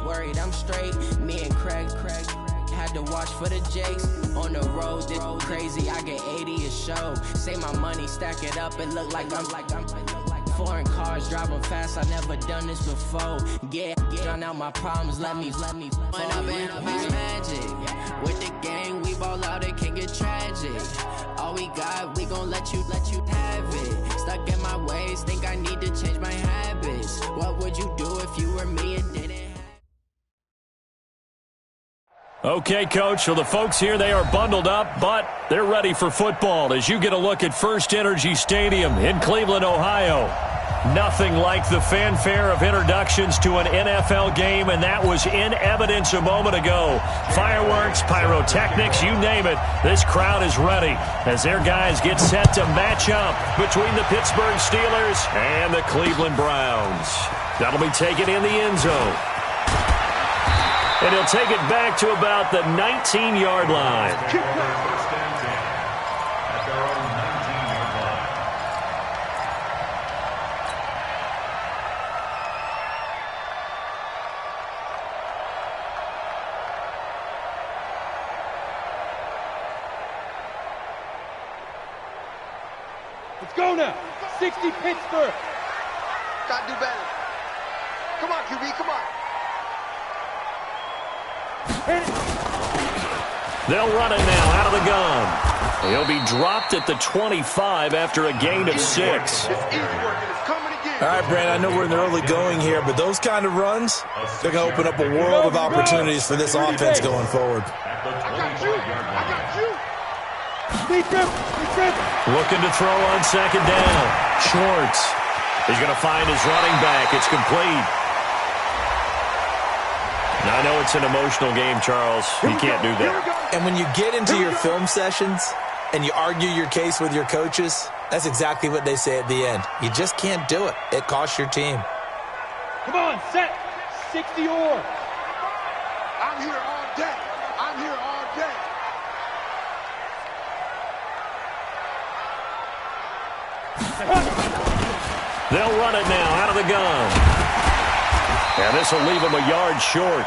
worried I'm straight. Me and Craig had to watch for the Jakes. On the road, this crazy, I get 80 a show. Say my money, stack it up, it look like I'm foreign cars, driving fast, I never done this before. Drown out my problems, let me When up and up is magic. With the gang, we ball out, it can get tragic. All we got, we gon' let you have it. Stuck in my ways, think I need to change my habits. What would you do if you were me and didn't have? Okay, Coach, so the folks here, they are bundled up, but they're ready for football as you get a look at First Energy Stadium in Cleveland, Ohio. Nothing like the fanfare of introductions to an NFL game, and that was in evidence a moment ago. Fireworks, pyrotechnics, you name it, this crowd is ready as their guys get set to match up between the Pittsburgh Steelers and the Cleveland Browns. That'll be taken in the end zone. And he'll take it back to about the 19-yard line. First and 10 at their own 19-yard line. Let's go now. 60 Pittsburgh. Gotta do better. Come on, QB, come on. They'll run it now out of the gun. He'll be dropped at the 25 after a gain of 6. All right, Brandon, I know we're in the early going here, but those kind of runs, they're going to open up a world of opportunities for this offense going forward. Looking to throw on second down. Schwartz. He's going to find his running back. It's complete. Now, I know it's an emotional game, Charles. You can't do that. And when you get into your film sessions and you argue your case with your coaches, that's exactly what they say at the end. You just can't do it. It costs your team. Come on, set. 60 or. I'm here all day. I'm here all day. They'll run it now out of the gun. And this will leave him a yard short.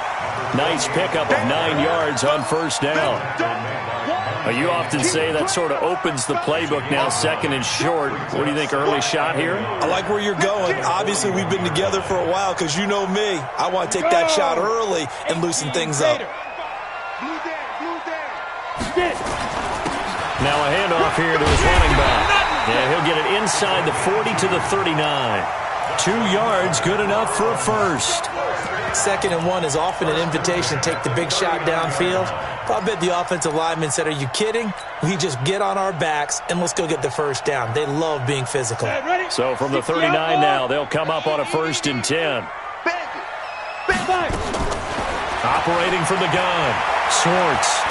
Nice pickup of 9 yards on first down. You often say that sort of opens the playbook now, second and short. What do you think, early shot here? I like where you're going. Obviously, we've been together for a while because you know me. I want to take that shot early and loosen things up. Now a handoff here to his running back. Yeah, he'll get it inside the 40 to the 39. 2 yards, good enough for a first. 2nd and 1 is often an invitation to take the big shot downfield. But I bet the offensive lineman said, are you kidding? We just get on our backs and let's go get the first down. They love being physical. So from the 39 now, they'll come up on a 1st and 10. Operating from the gun, Schwartz.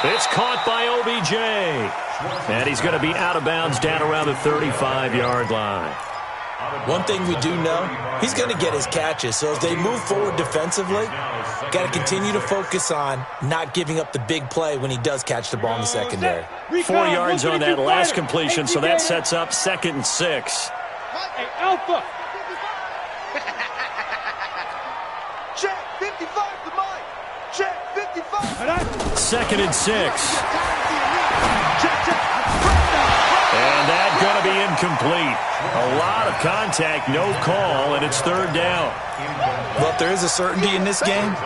It's caught by OBJ. And he's going to be out of bounds down around the 35-yard line. One thing we do know, he's going to get his catches. So as they move forward defensively, got to continue to focus on not giving up the big play when he does catch the ball in the secondary. 4 yards on that last completion, so that sets up 2nd and 6. Hey, Alpha. Check 55 to mine. Check 55. 2nd and 6. And that's going to be incomplete. A lot of contact, no call, and it's 3rd down. Well, if there is a certainty in this game,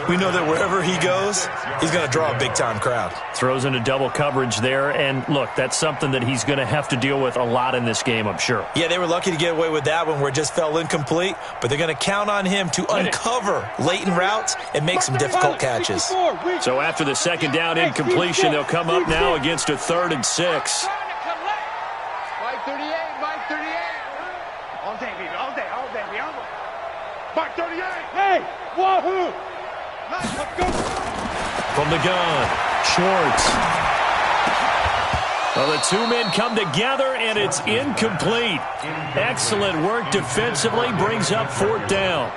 we know that wherever he goes, he's going to draw a big-time crowd. Throws into double coverage there, and look, that's something that he's going to have to deal with a lot in this game, I'm sure. Yeah, they were lucky to get away with that one where it just fell incomplete, but they're going to count on him to uncover latent routes and make some difficult catches. So after the 2nd down incompletion, they'll come up now against a 3rd and 6. Mike 38, Mike 38. All day, baby, all day, all day, all day. Mike 38. Hey, wahoo! Nice, let's go. From the gun, Schwartz. Well, the 2 men come together, and it's incomplete. Excellent work defensively, brings up 4th down.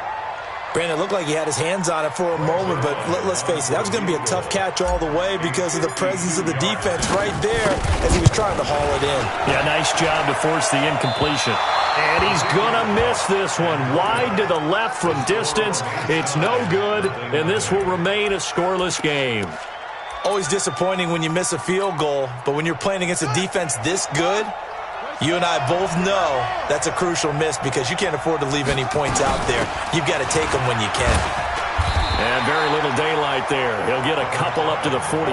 Brandon, it looked like he had his hands on it for a moment, but let's face it, that was going to be a tough catch all the way because of the presence of the defense right there as he was trying to haul it in. Yeah, nice job to force the incompletion. And he's going to miss this one. Wide to the left from distance. It's no good, and this will remain a scoreless game. Always disappointing when you miss a field goal, but when you're playing against a defense this good, you and I both know that's a crucial miss because you can't afford to leave any points out there. You've got to take them when you can. And very little daylight there. He'll get a couple up to the 44.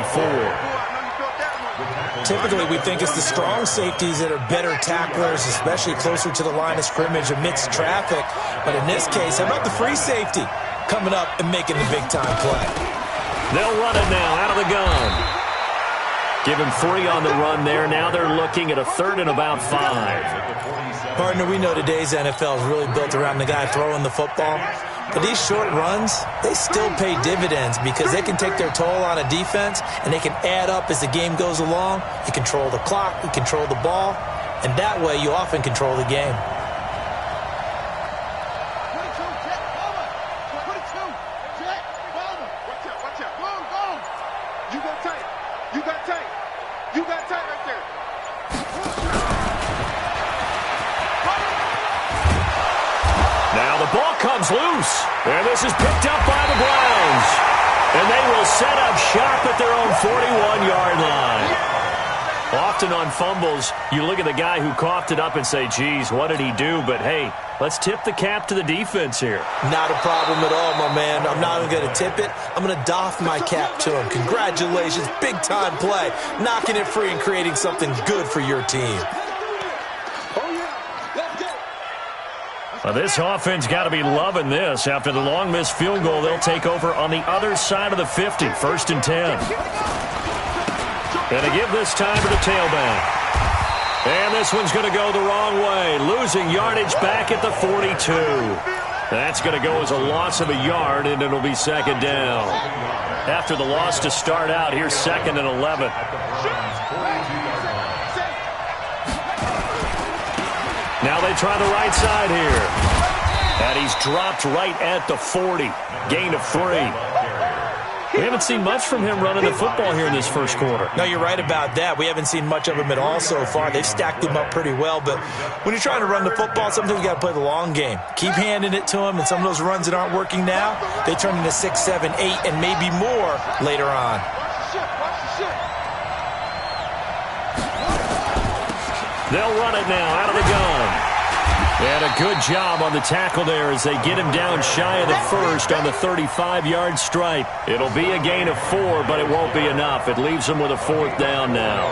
Typically, we think it's the strong safeties that are better tacklers, especially closer to the line of scrimmage amidst traffic. But in this case, how about the free safety coming up and making the big-time play? They'll run it now out of the gun. Give him 3 on the run there. Now they're looking at a 3rd and about 5. Partner, we know today's NFL is really built around the guy throwing the football. But these short runs, they still pay dividends because they can take their toll on a defense and they can add up as the game goes along. You control the clock, you control the ball, and that way you often control the game. Now the ball comes loose, and this is picked up by the Browns. And they will set up shop at their own 41-yard line. Often on fumbles, you look at the guy who coughed it up and say, geez, what did he do? But, hey, let's tip the cap to the defense here. Not a problem at all, my man. I'm not even going to tip it. I'm going to doff my cap to him. Congratulations. Big-time play. Knocking it free and creating something good for your team. Well, this offense got to be loving this. After the long missed field goal, they'll take over on the other side of the 50, 1st and 10. Going to give this time to the tailback. And this one's going to go the wrong way, losing yardage back at the 42. That's going to go as a loss of a yard, and it'll be 2nd down. After the loss to start out, here's 2nd and 11. Now they try the right side here. And he's dropped right at the 40. Gain of 3. We haven't seen much from him running the football here in this first quarter. No, you're right about that. We haven't seen much of him at all so far. They've stacked him up pretty well. But when you're trying to run the football, sometimes you got to play the long game. Keep handing it to him, and some of those runs that aren't working now, they turn into 6, 7, 8, and maybe more later on. They'll run it now out of the gun. And a good job on the tackle there as they get him down shy of the 1st on the 35-yard stripe. It'll be a gain of 4, but it won't be enough. It leaves them with a 4th down now.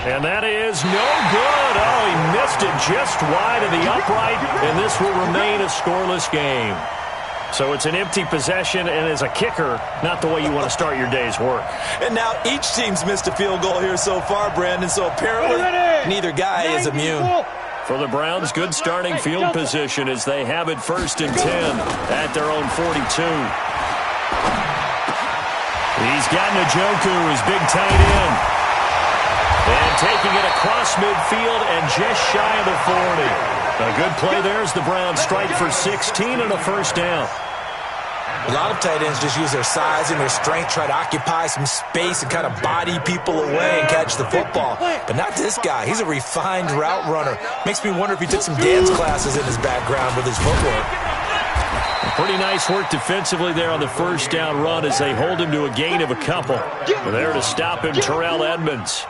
And that is no good. Oh, he missed it just wide of the upright, and this will remain a scoreless game. So it's an empty possession, and as a kicker, not the way you want to start your day's work. And now each team's missed a field goal here so far, Brandon, so apparently neither guy is immune. For the Browns, good starting field position as they have it 1st and 10 at their own 42. He's got Njoku, his big tight end. And taking it across midfield and just shy of the 40. A good play there as the Browns strike for 16 and a 1st down. A lot of tight ends just use their size and their strength, try to occupy some space and kind of body people away and catch the football. But not this guy. He's a refined route runner. Makes me wonder if he took some dance classes in his background with his footwork. Pretty nice work defensively there on the 1st down run as they hold him to a gain of a couple. There to stop him, Terrell Edmonds.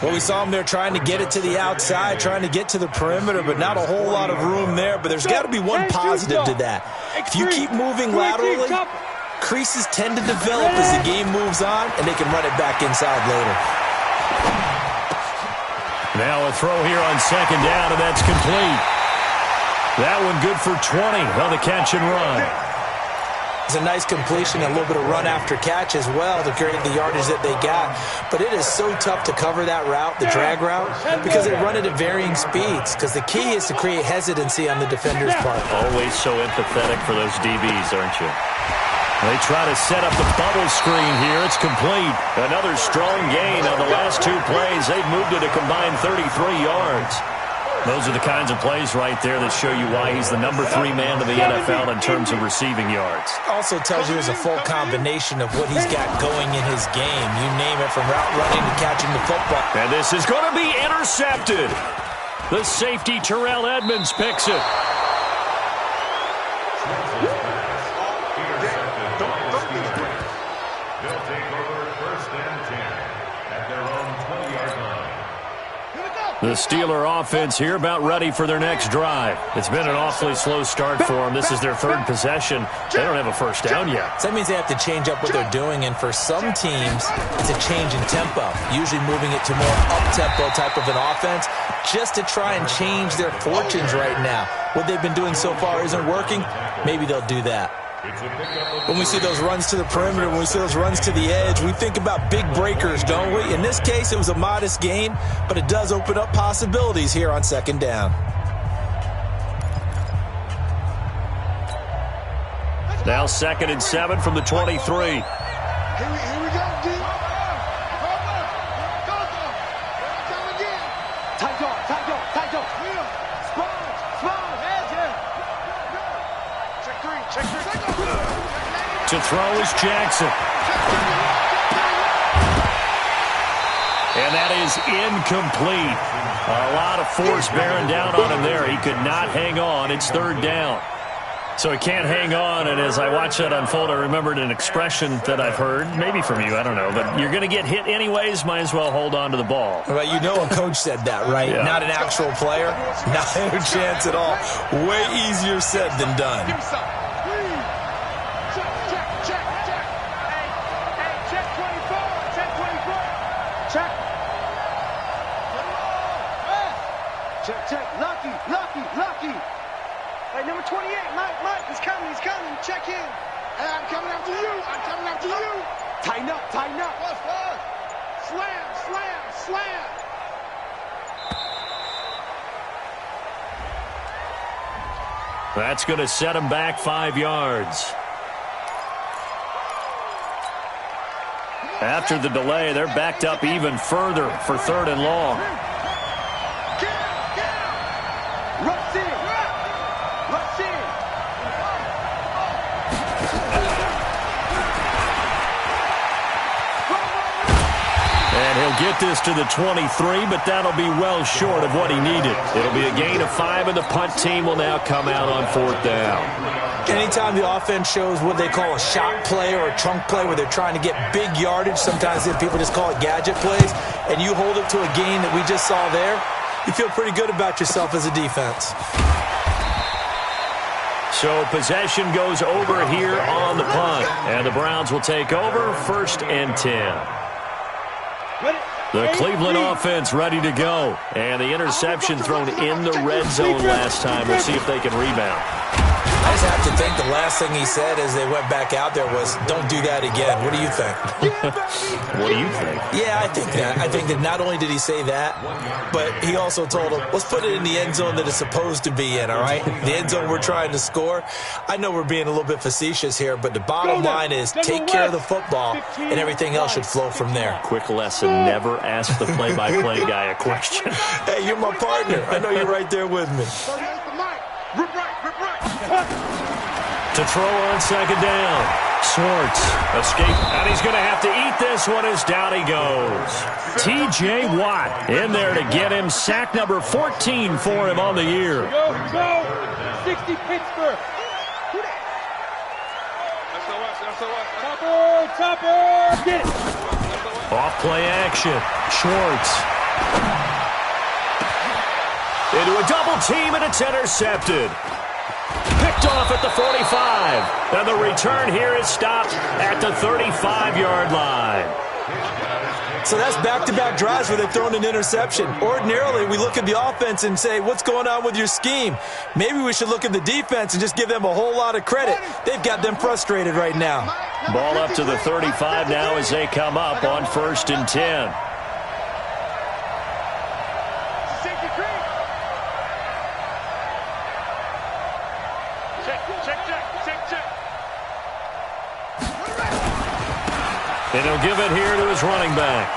Well, we saw him there trying to get it to the outside, trying to get to the perimeter, but not a whole lot of room there. But there's got to be one positive to that. If you keep moving laterally, creases tend to develop as the game moves on, and they can run it back inside later. Now a throw here on 2nd down, and that's complete. That one good for 20 on the catch and run. It's a nice completion, a little bit of run after catch as well to create the yardage that they got. But it is so tough to cover that route, the drag route, because they run it at varying speeds. Because the key is to create hesitancy on the defender's part. Always so empathetic for those DBs, aren't you? They try to set up the bubble screen here. It's complete. Another strong gain on the last 2 plays. They've moved it a combined 33 yards. Those are the kinds of plays right there that show you why he's the number 3 man in the NFL in terms of receiving yards. Also tells you there's a full combination of what he's got going in his game. You name it, from route running to catching the football. And this is going to be intercepted. The safety, Terrell Edmonds, picks it. They'll take over 1st and 10 at their own 20-yard line. The Steeler offense here about ready for their next drive. It's been an awfully slow start for them. This is their 3rd possession. They don't have a first down yet. So that means they have to change up what they're doing, and for some teams, it's a change in tempo, usually moving it to more up-tempo type of an offense just to try and change their fortunes right now. What they've been doing so far isn't working. Maybe they'll do that. When we see those runs to the perimeter, when we see those runs to the edge, we think about big breakers, don't we? In this case, it was a modest gain, but it does open up possibilities here on 2nd down. Now 2nd and 7 from the 23. Here we go, D. Come again. Tight dog. Spawn, heads here. Check 3. To throw is Jackson. And that is incomplete. A lot of force bearing down on him there. He could not hang on. It's 3rd down. So he can't hang on, and as I watched that unfold, I remembered an expression that I've heard, maybe from you, I don't know, but you're going to get hit anyways, might as well hold on to the ball. Well, you know a coach said that, right? Yeah. Not an actual player. Not a chance at all. Way easier said than done. Give me some. Check. Hey, check 24. Check. Check. Lucky. Hey, number 28, Mike, he's coming. Check in. Hey, I'm coming after you. Tighten up. Slam. That's going to set him back 5 yards. After the delay, they're backed up even further for 3rd and long. Rush in. And he'll get this to the 23, but that'll be well short of what he needed. It'll be a gain of 5, and the punt team will now come out on 4th down. Anytime the offense shows what they call a shot play or a chunk play where they're trying to get big yardage, sometimes people just call it gadget plays, and you hold it to a gain that we just saw there, you feel pretty good about yourself as a defense. So possession goes over here on the punt, and the Browns will take over 1st and 10. The Cleveland offense ready to go, and the interception thrown in the red zone last time. We'll see if they can rebound. I just have to think the last thing he said as they went back out there was, don't do that again. What do you think? What do you think? Yeah, I think that. I think that not only did he say that, but he also told them, let's put it in the end zone that it's supposed to be in, all right? The end zone we're trying to score. I know we're being a little bit facetious here, but the bottom line is take care of the football, and everything else should flow from there. Quick lesson, never ask the play-by-play guy a question. Hey, you're my partner. I know you're right there with me. Rip right. To throw on 2nd down. Swartz escape, and he's going to have to eat this one as down he goes. T.J. Watt in there to get him sack number 14 for him on the year. Go. 60 Pittsburgh. Topper. Get it. Off play action. Schwartz. Into a double team, and it's intercepted. Picked off at the 45. And the return here is stopped at the 35-yard line. So that's back-to-back drives where they've thrown an interception. Ordinarily, we look at the offense and say, what's going on with your scheme? Maybe we should look at the defense and just give them a whole lot of credit. They've got them frustrated right now. Ball up to the 35 now as they come up on 1st and 10. And he'll give it here to his running back.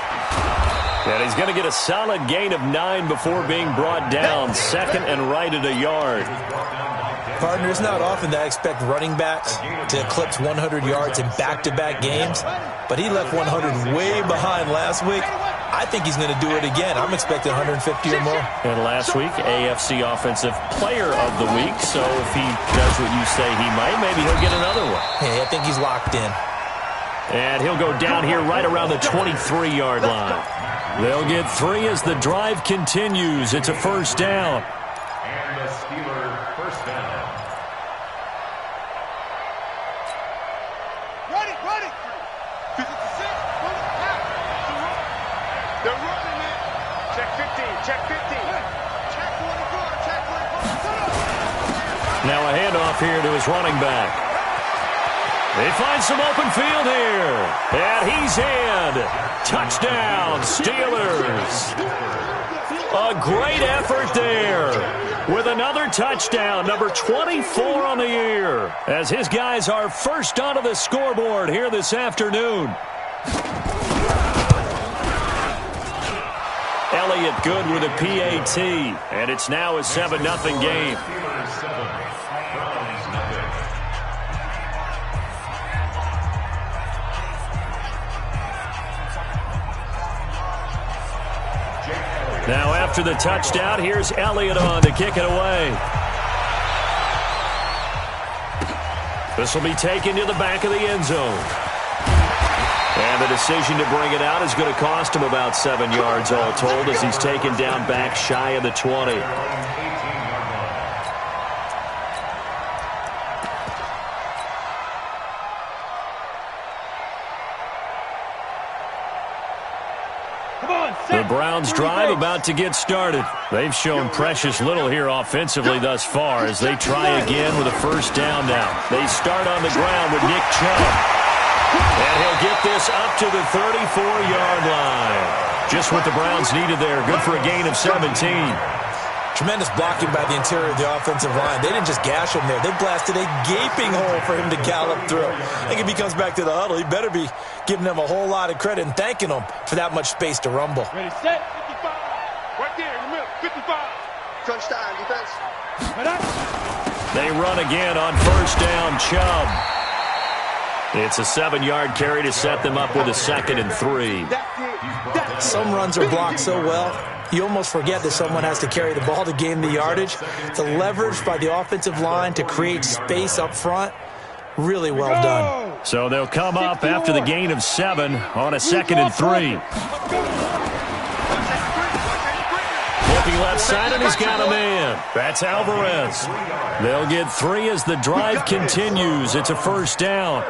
And he's going to get a solid gain of 9 before being brought down. Second and right at a yard. Partner, it's not often that I expect running backs to eclipse 100 yards in back-to-back games, but he left 100 way behind last week. I think he's going to do it again. I'm expecting 150 or more. And last week, AFC Offensive Player of the Week. So if he does what you say he might, maybe he'll get another one. Hey, I think he's locked in. And he'll go down here right around the 23-yard line. They'll get 3 as the drive continues. It's a first down. And the Steelers first down. Run it. 56. They're running it. Check 15. Check 15. Check 44. Check 44. Now a handoff here to his running back. They find some open field here. And he's in. Touchdown, Steelers. A great effort there. With another touchdown, number 24 on the year. As his guys are first onto the scoreboard here this afternoon. Elliott good with a PAT. And it's now a 7-0 game. Now after the touchdown, here's Elliott on to kick it away. This will be taken to the back of the end zone. And the decision to bring it out is going to cost him about 7 yards all told as he's taken down back shy of the 20. The Browns drive about to get started. They've shown precious little here offensively thus far as they try again with a first down now. They start on the ground with Nick Chubb. And he'll get this up to the 34-yard line. Just what the Browns needed there. Good for a gain of 17. Tremendous blocking by the interior of the offensive line. They didn't just gash him there. They blasted a gaping hole for him to gallop through. I think if he comes back to the huddle, he better be giving them a whole lot of credit and thanking them for that much space to rumble. Ready, set, 55. Right there in the middle. 55. Crunch time, defense. They run again on first down, Chubb. It's a 7-yard carry to set them up with a 2nd and 3. Some runs are blocked so well, you almost forget that someone has to carry the ball to gain the yardage. The leverage by the offensive line to create space up front, really well done. So they'll come up after the gain of 7 on a 2nd and 3. Looking left side, and he's got a man. That's Alvarez. They'll get 3 as the drive continues. It's a first down.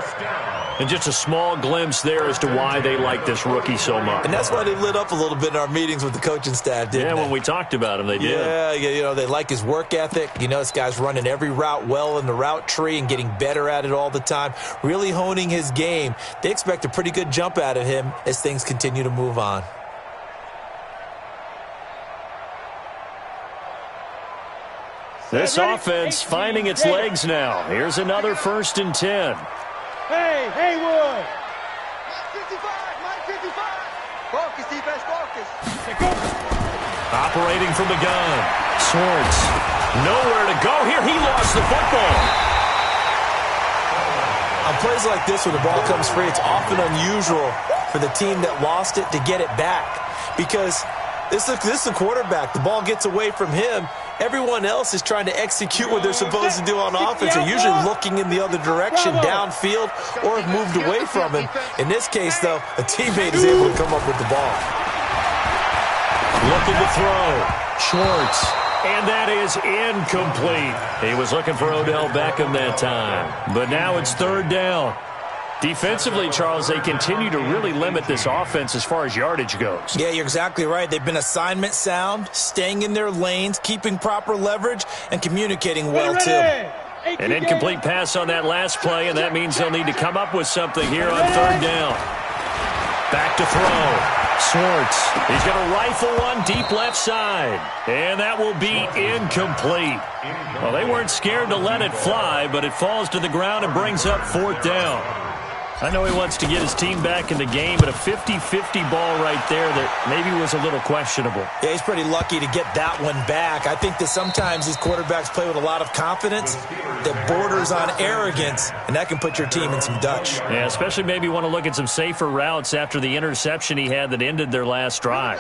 And just a small glimpse there as to why they like this rookie so much. And that's why they lit up a little bit in our meetings with the coaching staff, didn't they? Yeah, when we talked about him, they did. Yeah, you know, they like his work ethic. You know, this guy's running every route well in the route tree and getting better at it all the time, really honing his game. They expect a pretty good jump out of him as things continue to move on. This offense finding its legs now. Here's another 1st and 10. Hey, Haywood! Mike 55, Mike 55. Focus, defense, focus. Operating from the gun. Swartz. Nowhere to go here. He lost the football. On plays like this where the ball comes free, it's often unusual for the team that lost it to get it back. Because this is the quarterback. The ball gets away from him. Everyone else is trying to execute what they're supposed to do on offense. They're usually looking in the other direction, downfield, or have moved away from him. In this case, though, a teammate is able to come up with the ball. Looking to throw. Schwartz. And that is incomplete. He was looking for Odell Beckham that time. But now it's 3rd down. Defensively, Charles, they continue to really limit this offense as far as yardage goes. Yeah, you're exactly right. They've been assignment sound, staying in their lanes, keeping proper leverage, and communicating well, too. An incomplete pass on that last play, and that means they'll need to come up with something here on 3rd down. Back to throw. Swartz. He's going to rifle one deep left side. And that will be incomplete. Well, they weren't scared to let it fly, but it falls to the ground and brings up 4th down. I know he wants to get his team back in the game, but a 50-50 ball right there that maybe was a little questionable. Yeah, he's pretty lucky to get that one back. I think that sometimes these quarterbacks play with a lot of confidence that borders on arrogance, and that can put your team in some Dutch. Yeah, especially maybe want to look at some safer routes after the interception he had that ended their last drive.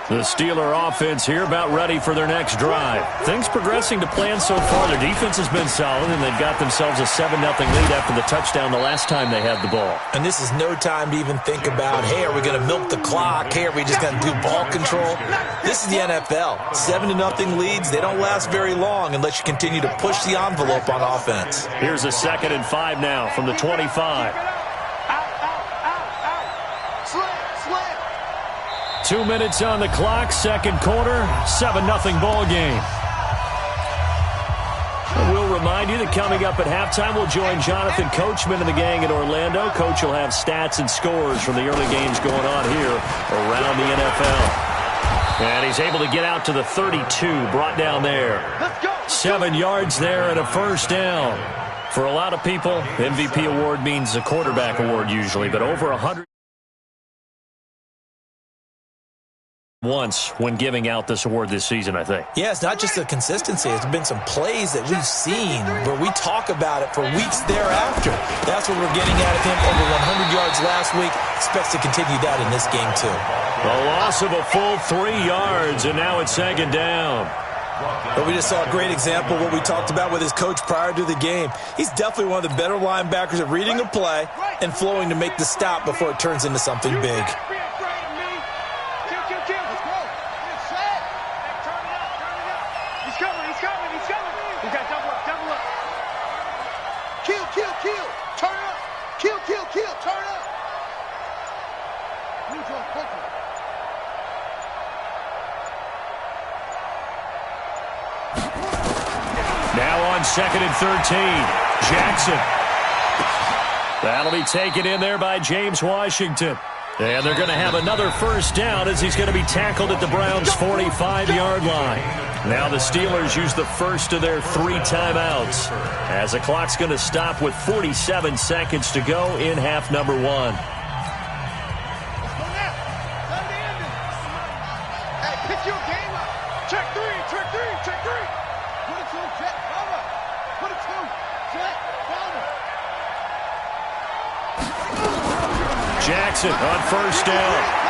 The Steeler offense here about ready for their next drive. Things progressing to plan so far. Their defense has been solid, and they've got themselves a 7-0 lead after the touchdown the last time they had the ball. And this is no time to even think about, hey, are we going to milk the clock? Hey, are we just going to do ball control? This is the NFL. 7-0 leads, they don't last very long unless you continue to push the envelope on offense. Here's a 2nd and 5 now from the 25. 2 minutes on the clock, second quarter, 7-0 ball game. And we'll remind you that coming up at halftime, we'll join Jonathan Coachman and the gang in Orlando. Coach will have stats and scores from the early games going on here around the NFL. And he's able to get out to the 32, brought down there. 7 yards there and a first down. For a lot of people, MVP award means a quarterback award usually, but over 100. Once when giving out this award this season, I think. Yeah, it's not just the consistency. It's been some plays that we've seen where we talk about it for weeks thereafter. That's what we're getting out of him. Over 100 yards last week. Expects to continue that in this game, too. A loss of a full 3 yards, and now it's 2nd down. But we just saw a great example of what we talked about with his coach prior to the game. He's definitely one of the better linebackers at reading a play and flowing to make the stop before it turns into something big. Now on 2nd and 13, Jackson. That'll be taken in there by James Washington. And they're going to have another first down as he's going to be tackled at the Browns' 45-yard line. Now the Steelers use the first of their 3 timeouts as the clock's going to stop with 47 seconds to go in half number 1. Hey, pick your game up. Check 3, check 3, check 3. Put it 2, check, cover. Put it 2, check, cover. Jackson on first down.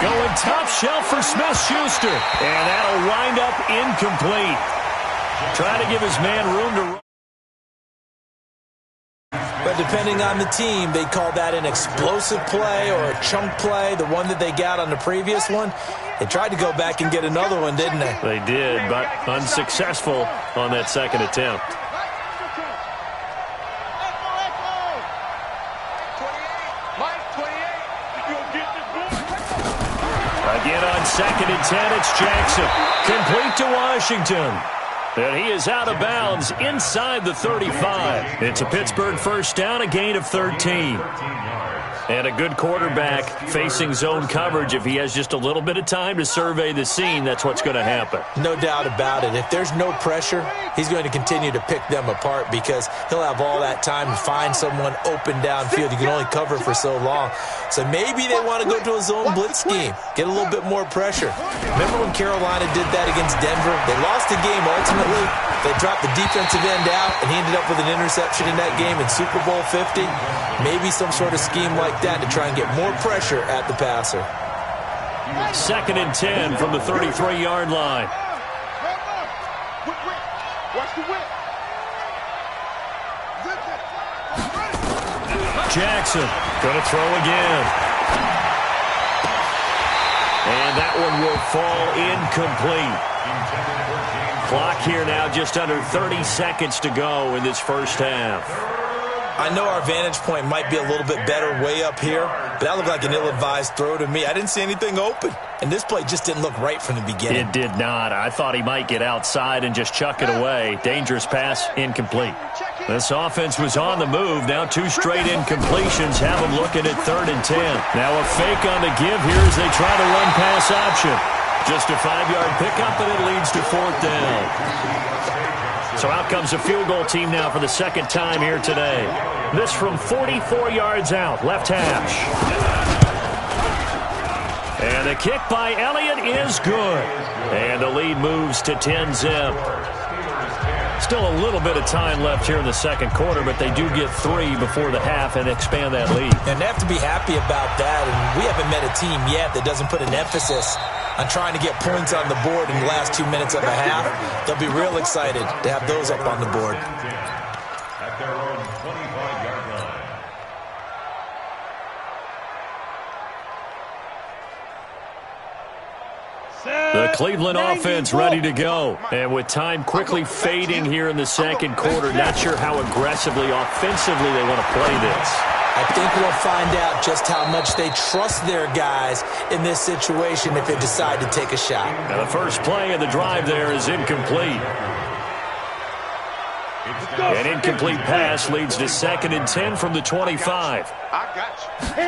Going top shelf for Smith-Schuster. And that'll wind up incomplete. Trying to give his man room to run. But depending on the team, they call that an explosive play or a chunk play, the one that they got on the previous one. They tried to go back and get another one, didn't they? They did, but unsuccessful on that second attempt. Again on 2nd and 10, it's Jackson. Complete to Washington. And he is out of bounds inside the 35. It's a Pittsburgh first down, a gain of 13. And a good quarterback facing zone coverage. If he has just a little bit of time to survey the scene, that's what's going to happen. No doubt about it. If there's no pressure, he's going to continue to pick them apart because he'll have all that time to find someone open downfield. You can only cover for so long. So maybe they want to go to a zone blitz scheme, get a little bit more pressure. Remember when Carolina did that against Denver? They lost the game ultimately. They dropped the defensive end out, and he ended up with an interception in that game in Super Bowl 50. Maybe some sort of scheme like that to try and get more pressure at the passer. 2nd and 10 from the 33-yard line. Watch the whip. Jackson going to throw again. And that one will fall incomplete. Clock here now just under 30 seconds to go in this first half. I know our vantage point might be a little bit better way up here, but that looked like an ill-advised throw to me. I didn't see anything open, and this play just didn't look right from the beginning. It did not. I thought he might get outside and just chuck it away. Dangerous pass, incomplete. This offense was on the move. Now 2 straight incompletions have them looking at 3rd and 10. Now a fake on the give here as they try to run pass option. Just a 5-yard pickup, and it leads to 4th down. So out comes a field goal team now for the second time here today. This from 44 yards out, left hash. And the kick by Elliott is good. And the lead moves to 10-zip. Still a little bit of time left here in the second quarter, but they do get 3 before the half and expand that lead. And they have to be happy about that. And we haven't met a team yet that doesn't put an emphasis on trying to get points on the board in the last 2 minutes of the half. They'll be real excited to have those up on the board. At their own 25-yard line. The Cleveland offense ready to go. And with time quickly fading here in the second quarter, not sure how aggressively, offensively they want to play this. I think we'll find out just how much they trust their guys in this situation if they decide to take a shot. And the first play of the drive there is incomplete. An incomplete pass leads to 2nd and 10 from the 25. I got you.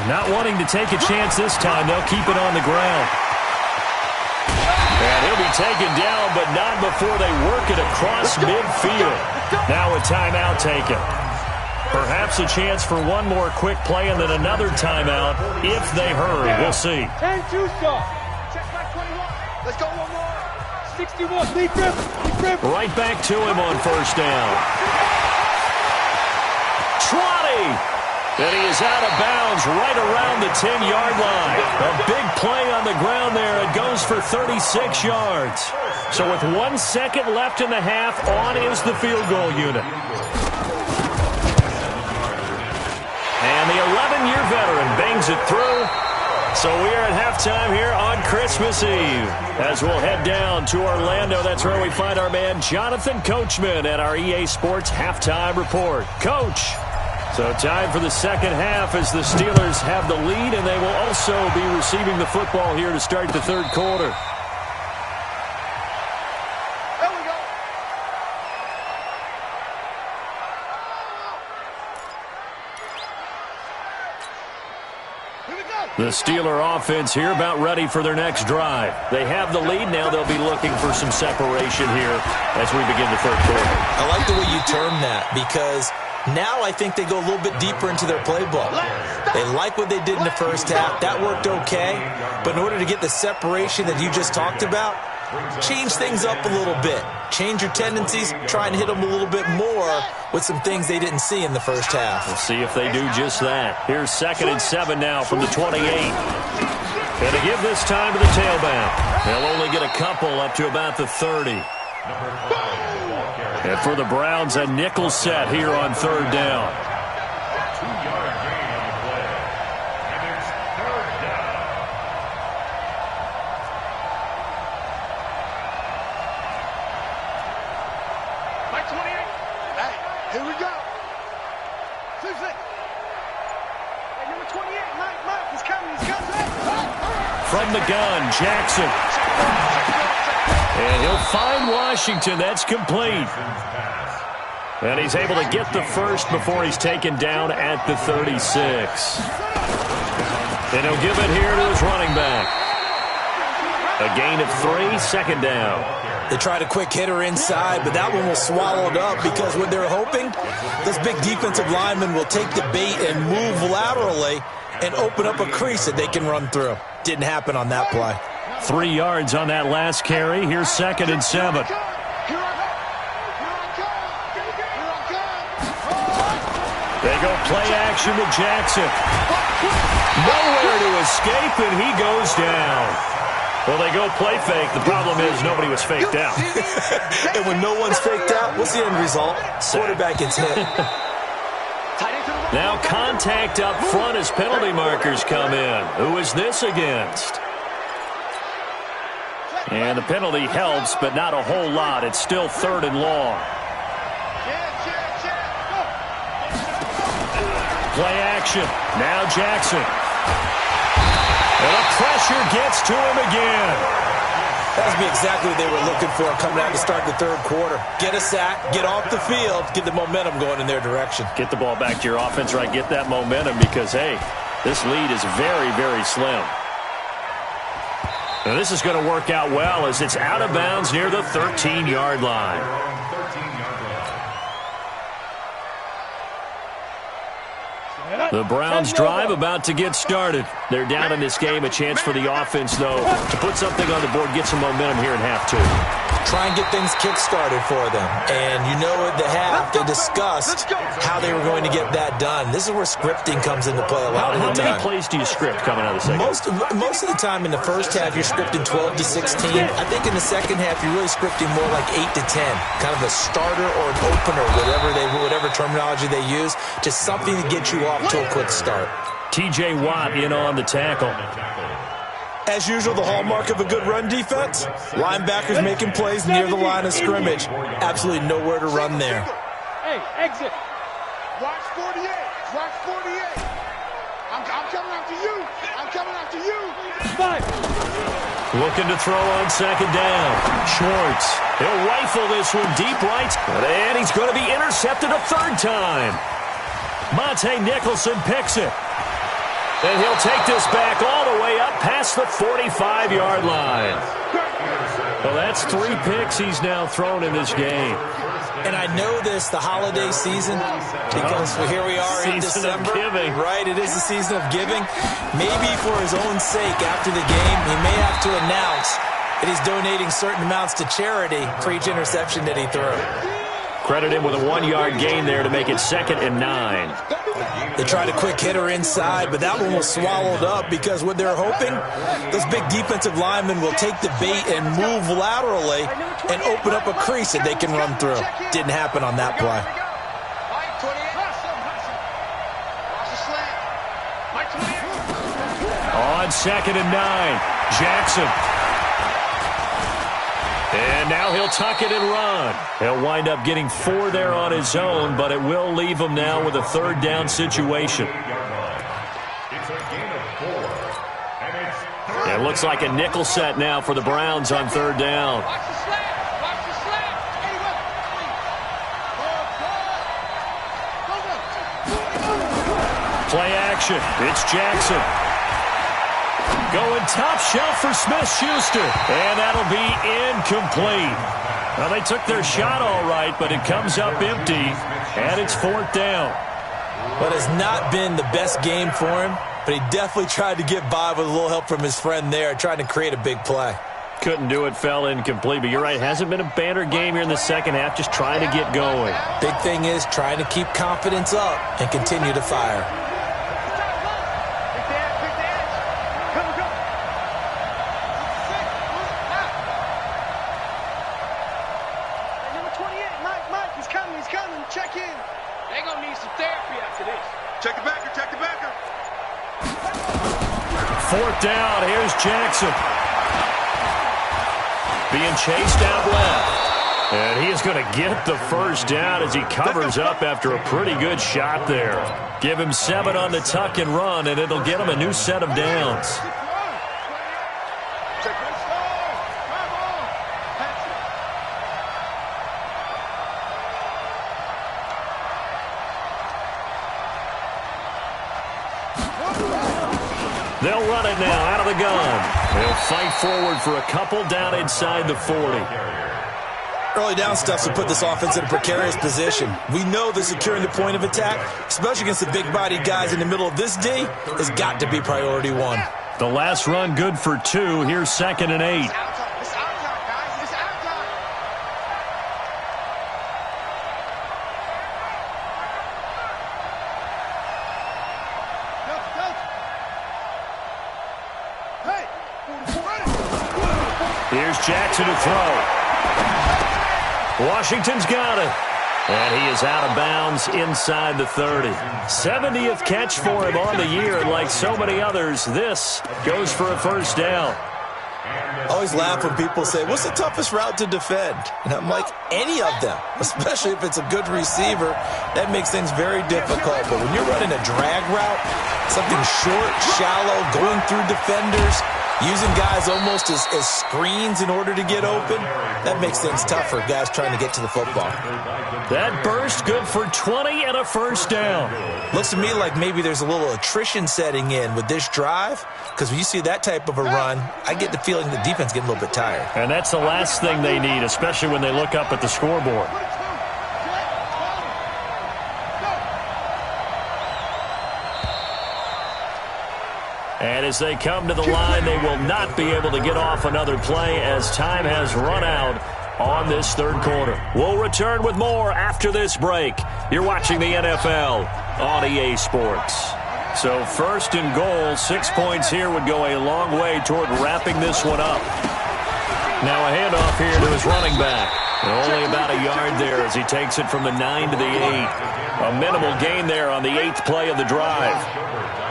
Not wanting to take a chance this time, they'll keep it on the ground. And he'll be taken down, but not before they work it across midfield. Now a timeout taken. Perhaps a chance for one more quick play and then another timeout if they hurry. We'll see. 10-2 stop. Check back 21. Let's go one more. 61. Lead grip. Right back to him on first down. Trotty! And he is out of bounds right around the 10-yard line. A big play on the ground there. It goes for 36 yards. So with 1 second left in the half, on is the field goal unit. And the 11-year veteran bangs it through. So we are at halftime here on Christmas Eve. As we'll head down to Orlando, that's where we find our man Jonathan Coachman at our EA Sports Halftime Report. Coach. So time for the second half as the Steelers have the lead, and they will also be receiving the football here to start the third quarter. There we go. Here we go. The Steeler offense here about ready for their next drive. They have the lead. Now they'll be looking for some separation here as we begin the third quarter. I like the way you term that because now I think they go a little bit deeper into their playbook. They like what they did in the first half. That worked okay. But in order to get the separation that you just talked about, change things up a little bit. Change your tendencies. Try and hit them a little bit more with some things they didn't see in the first half. We'll see if they do just that. Here's 2nd and 7 now from the 28. Going to give this time to the tailback. They'll only get a couple up to about the 30. And for the Browns, a nickel set here on third down. 2-yard gain on the play. And it's third down. Mike 28. Hey, here we go. Susan. Hey, number 28. Mike, he's coming. From the gun, Jackson. And he'll find Washington. That's complete. And he's able to get the first before he's taken down at the 36. And he'll give it here to his running back. A gain of 3, second down. They tried a quick hitter inside, but that one was swallowed up because what they're hoping, this big defensive lineman will take the bait and move laterally and open up a crease that they can run through. Didn't happen on that play. 3 yards on that last carry. Here's 2nd and 7. They go play action with Jackson. Nowhere to escape, and he goes down. Well, they go play fake. The problem is nobody was faked out. And when no one's faked out, what's the end result? Quarterback gets hit. Now contact up front as penalty markers come in. Who is this against? And the penalty helps, but not a whole lot. It's still 3rd and long. Play action. Now Jackson. And the pressure gets to him again. That would be exactly what they were looking for coming out to start the third quarter. Get a sack, get off the field, get the momentum going in their direction. Get the ball back to your offense, right? Get that momentum because, hey, this lead is very, very slim. Now this is going to work out well as it's out of bounds near the 13-yard line. The Browns drive about to get started. They're down in this game. A chance for the offense, though, to put something on the board, get some momentum here in half two. Try and get things kick-started for them. And you know at the half, they discussed how they were going to get that done. This is where scripting comes into play a lot of the time. How many plays do you script coming out of the second? Most of the time in the first half, you're scripting 12 to 16. I think in the second half, you're really scripting more like 8 to 10. Kind of a starter or an opener, whatever terminology they use. Just something to get you off to a quick start. T.J. Watt in on the tackle. As usual, the hallmark of a good run defense, linebackers making plays near the line of scrimmage. Absolutely nowhere to run there. Hey, exit. Watch 48. Watch 48. I'm coming after you. I'm coming after you. 5. Looking to throw on second down. Schwartz. He'll rifle this one deep right. And he's going to be intercepted a third time. Monte Nicholson picks it. And he'll take this back all the way up past the 45-yard line. Well, that's 3 picks he's now thrown in this game. And I know this, the holiday season, because here we are in December. Season of giving. Right, it is the season of giving. Maybe for his own sake after the game, he may have to announce that he's donating certain amounts to charity for each interception that he threw. Credit him with a 1-yard gain there to make it 2nd and 9. They tried a quick hitter inside, but that one was swallowed up because what they're hoping, those big defensive linemen will take the bait and move laterally and open up a crease that they can run through. Didn't happen on that play. On 2nd and 9, Jackson. And now he'll tuck it and run. He'll wind up getting 4 there on his own, but it will leave him now with a 3rd down situation. It looks like a nickel set now for the Browns on 3rd down. Play action. It's Jackson. Going top shelf for Smith-Schuster. And that'll be incomplete. Well, they took their shot all right, but it comes up empty. And it's 4th down. But it's not been the best game for him, but he definitely tried to get by with a little help from his friend there, trying to create a big play. Couldn't do it, fell incomplete. But you're right, hasn't been a banner game here in the second half, just trying to get going. Big thing is trying to keep confidence up and continue to fire. Check in. They're going to need some therapy after this. Check the backer, check the backer. 4th down, here's Jackson. Being chased out left. And he is going to get the 1st down as he covers up after a pretty good shot there. Give him 7 on the tuck and run, and it'll get him a new set of downs. They'll run it now out of the gun. They'll fight forward for a couple down inside the 40. Early down stuff to put this offense in a precarious position. We know that securing the point of attack, especially against the big-bodied guys in the middle of this D, has got to be priority 1. The last run good for 2. Here's 2nd and 8. Here's Jackson to throw. Washington's got it. And he is out of bounds inside the 30. 70th catch for him on the year, and like so many others, this goes for a 1st down. I always laugh when people say, what's the toughest route to defend? And I'm like, any of them, especially if it's a good receiver. That makes things very difficult. But when you're running a drag route, something short, shallow, going through defenders, Using guys almost as screens in order to get open, that makes things tough for guys trying to get to the football. That burst good for 20 and a first down. Looks to me like maybe there's a little attrition setting in with this drive, because when you see that type of a run, I get the feeling the defense getting a little bit tired. And that's the last thing they need, especially when they look up at the scoreboard. And as they come to the line, they will not be able to get off another play as time has run out on this third quarter. We'll return with more after this break. You're watching the NFL on EA Sports. So first and goal, 6 points here would go a long way toward wrapping this one up. Now a handoff here to his running back. Only about a yard there as he takes it from the 9 to the 8. A minimal gain there on the 8th play of the drive.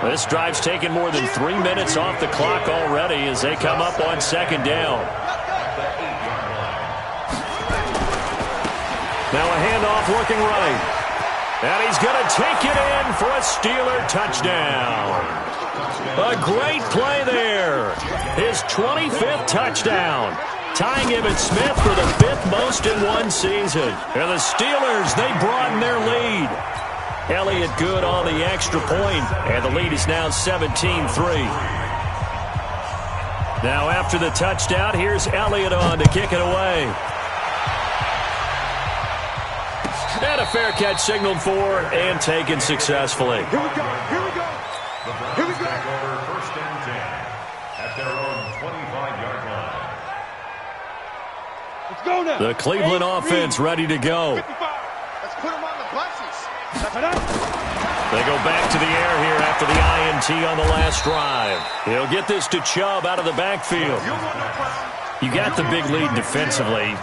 This drive's taken more than 3 minutes off the clock already as they come up on second down. Now a handoff looking right. And he's going to take it in for a Steeler touchdown. A great play there. His 25th touchdown. Tying Emmitt Smith for the 5th most in one season. And the Steelers, they broaden their lead. Elliott good on the extra point, and the lead is now 17-3. Now after the touchdown, here's Elliott on to kick it away. And a fair catch signaled for and taken successfully. Here we go. Here we go. Here we go. Over first and 10 at their own 25-yard line. Let's go now. The Cleveland offense ready to go. 55. Let's put them on the buses. They go back to the air here after the INT on the last drive. He'll get this to Chubb out of the backfield. You got the big lead defensively.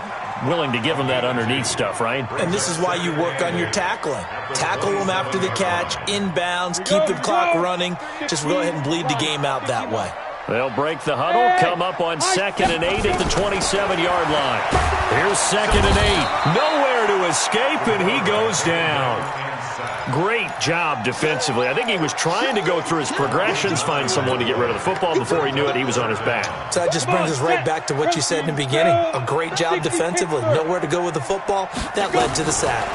Willing to give him that underneath stuff, right? And this is why you work on your tackling. Tackle them after the catch, inbounds, keep the clock running. Just go ahead and bleed the game out that way. They'll break the huddle, come up on 2nd and 8 at the 27-yard line. Here's 2nd and 8. Nowhere to escape, and he goes down. Great job defensively. I think he was trying to go through his progressions, find someone to get rid of the football. Before he knew it, he was on his back. So that just brings us right back to what you said in the beginning. A great job defensively. Nowhere to go with the football. That led to the sack.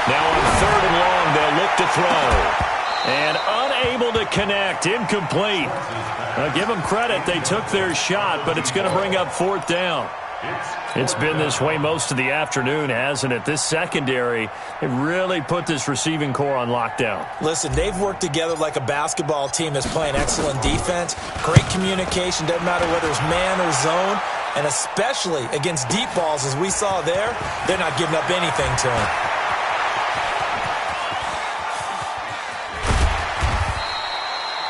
Now on 3rd and long, they'll look to throw. And unable to connect. Incomplete. Give them credit. They took their shot, but it's going to bring up 4th down. It's been this way most of the afternoon, hasn't it? This secondary, it really put this receiving core on lockdown. Listen, they've worked together like a basketball team that's playing excellent defense. Great communication, doesn't matter whether it's man or zone. And especially against deep balls, as we saw there, they're not giving up anything to them.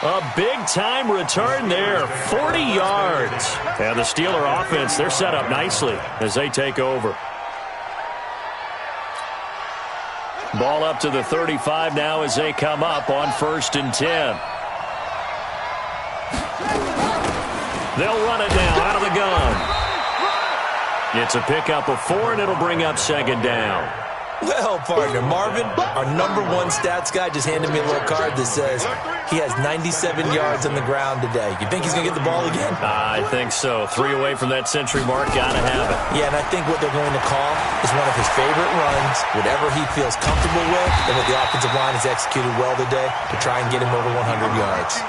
A big-time return there, 40 yards. And the Steeler offense, they're set up nicely as they take over. Ball up to the 35 now as they come up on 1st and 10. They'll run it now out of the gun. It's a pickup of 4, and it'll bring up 2nd down. Well, partner, Marvin, our #1 stats guy just handed me a little card that says he has 97 yards on the ground today. You think he's going to get the ball again? I think so. 3 away from that century mark. Got to have it. Yeah, and I think what they're going to call is one of his favorite runs, whatever he feels comfortable with, and what the offensive line has executed well today to try and get him over 100 yards.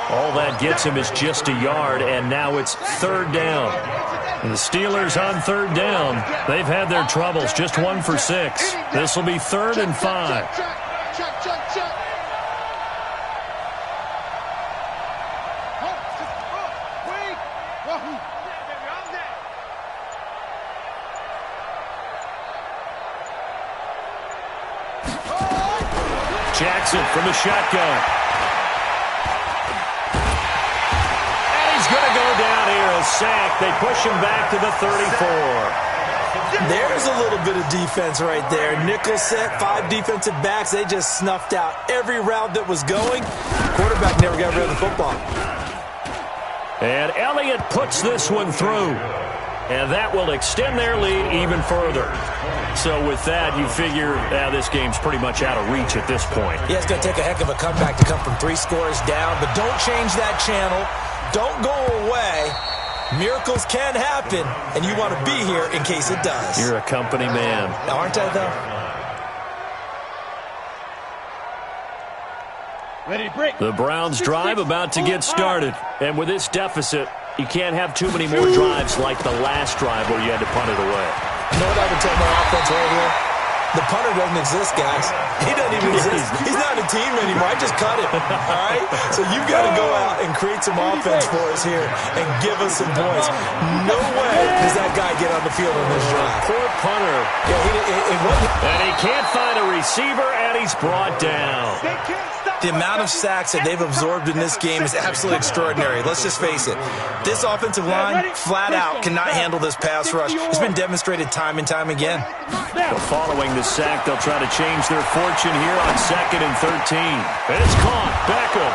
All that gets him is just a yard, and now it's 3rd down. And the Steelers on 3rd down, they've had their troubles, just 1 for 6. This will be 3rd and 5. Check. Jackson from the shotgun. And he's going to go down here, a sack. They push him back to the 34. There's a little bit of defense right there. Nickel set, 5 defensive backs. They just snuffed out every route that was going. Quarterback never got rid of the football. And Elliott puts this one through. And that will extend their lead even further. So with that, you figure this game's pretty much out of reach at this point. Yeah, it's going to take a heck of a comeback to come from 3 scores down. But don't change that channel. Don't go away. Miracles can happen, and you want to be here in case it does. You're a company man. Aren't I, though? Ready, break. The Browns drive about to get started. And with this deficit, you can't have too many more drives like the last drive where you had to punt it away. You know what I would tell my offense right here? The punter doesn't exist, guys. He doesn't even exist. He's not a team anymore. I just cut him, all right? So you've got to go out and create some offense for us here and give us some points. No way does that guy get on the field on this drive. Poor punter. Yeah, it wasn't. And he can't find a receiver, and he's brought down. The amount of sacks that they've absorbed in this game is absolutely extraordinary. Let's just face it. This offensive line, flat out, cannot handle this pass rush. It's been demonstrated time and time again. Well, following the sack, they'll try to change their fortune here on 2nd and 13. And it's caught. Beckham.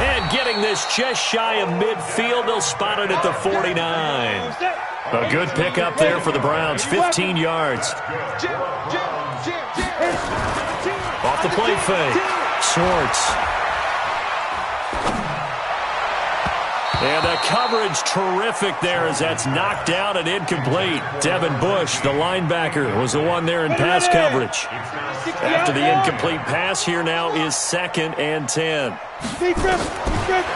And getting this just shy of midfield, they'll spot it at the 49. A good pickup there for the Browns, 15 yards. Off the play fake. Schwartz. And the coverage terrific there as that's knocked down and incomplete. Devin Bush, the linebacker, was the one there in pass coverage. After the incomplete pass, here now is 2nd and 10.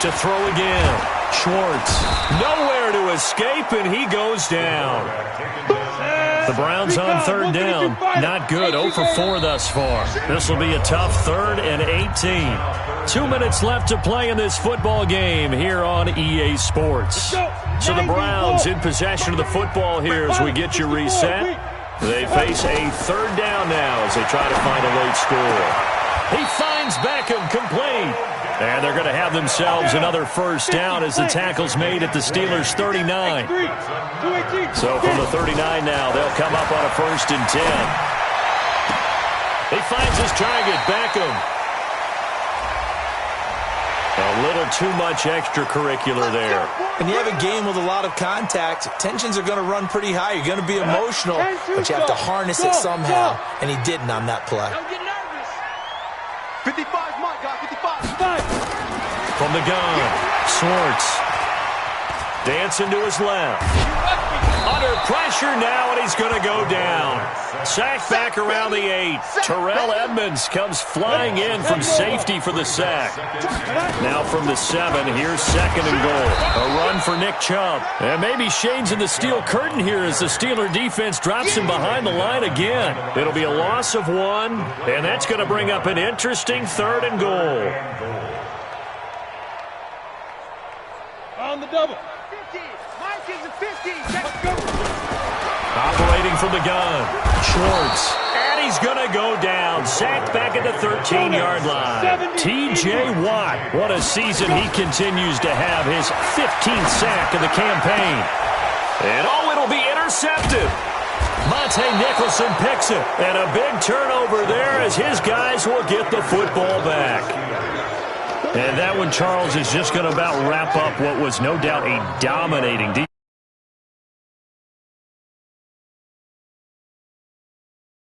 To throw again. Schwartz. Nowhere to escape, and he goes down. The Browns on 3rd down. Not good. 0 for 4 thus far. This will be a tough 3rd and 18. 2 minutes left to play in this football game here on EA Sports. So the Browns in possession of the football here as we get you reset. They face a 3rd down now as they try to find a late score. He finds Beckham complete. And they're going to have themselves another 1st down as the tackle's made at the Steelers' 39. So from the 39 now, they'll come up on a 1st and 10. He finds his target, Beckham. A little too much extracurricular there. When you have a game with a lot of contact, tensions are going to run pretty high. You're going to be emotional, but you have to harness it somehow, and he didn't on that play. Don't get nervous. 55's mine, guys. 55. From the gun, Schwartz. Dancing to his left. Under pressure now, and he's going to go down. Sack back around the 8. Terrell Edmonds comes flying in from safety for the sack. Now from the 7, here's 2nd and goal. A run for Nick Chubb. And maybe Shane's in the steel curtain here as the Steeler defense drops him behind the line again. It'll be a loss of 1, and that's going to bring up an interesting 3rd and goal. On the double. 50. Mike is a 50. Operating from the gun. Schwartz. And he's going to go down. Sacked back at the 13-yard line. T.J. Watt. What a season he continues to have. His 15th sack of the campaign. And it'll be intercepted. Monte Nicholson picks it. And a big turnover there as his guys will get the football back. And that one, Charles, is just going to about wrap up what was no doubt a dominating defense.